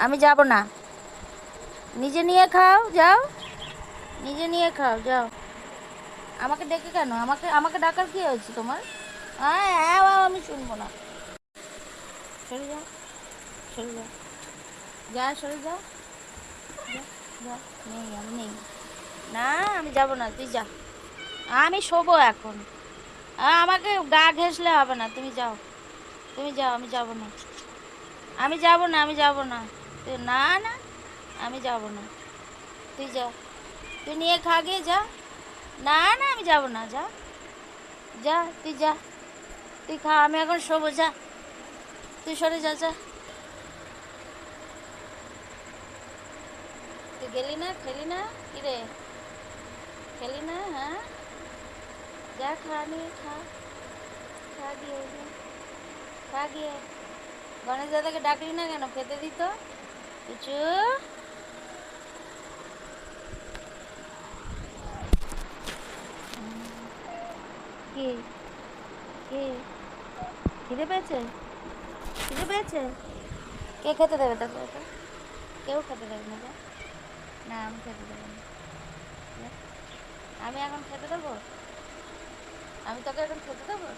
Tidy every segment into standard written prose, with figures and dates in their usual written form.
আমি যাব না। নিজে নিয়ে খাও, যাও। নিজে নিয়ে খাও, যাও। আমাকে ডেকে কেন? আমাকে আমাকে ডাকার কি হয়েছে তোমার? হ্যাঁ হ্যাঁ বাবা, আমি শুনবো না। সরে যাও, সরে যাও, যা, সরে যাও। যা, যা। নেই, আমি নেই। না, আমি যাব না, তুই যা। আমি শোবো এখন। আমাকে গা ঘেঁষলে হবে না, তুমি যাও। তুমি যাও, আমি যাব না। আমি যাব না, আমি যাব না। না না, আমি যাব না। তুই যা, তুই নিয়ে খা গিয়ে, যা। না না, আমি যাব না, যা। যা, তুই যা। তুই খা, আমি এখন শোবো, যা। তুই সরে যা, যা। তুই গেলি না, খেলি না? কিরে, খেলি না? হ্যাঁ, যা, খা, নিয়ে খা। খা গিয়ে, যা। খা গিয়ে। গণেশ দাদাকে ডাকলি না কেন? খেতে দিত কিছু। কি, কি, খিদে পেয়েছে? খিদে পেয়েছে? কে খেতে দেবে তোকে ওটা? কেউ খেতে দেবে না, যা। না, আমি খেতে দেবো না, যা। আমি এখন খেতে দেবো? আমি তোকে এখন খেতে দেবো?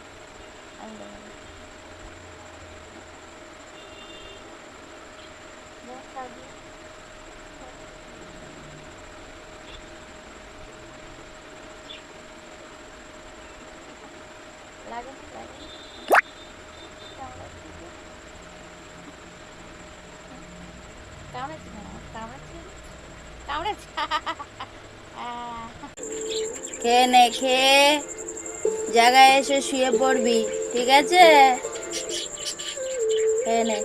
আমি দেবো না, যা, খা গিয়ে। খা। লাগে না, লাগে না। কামড়াচ্ছি যে। কামড়াচ্ছি না, কামড়াচ্ছি, কামড়াচ্ছি। খেয়ে নে, খেয়ে জায়গায় এসে শুয়ে পড়বি, ঠিক আছে? খেয়ে নে।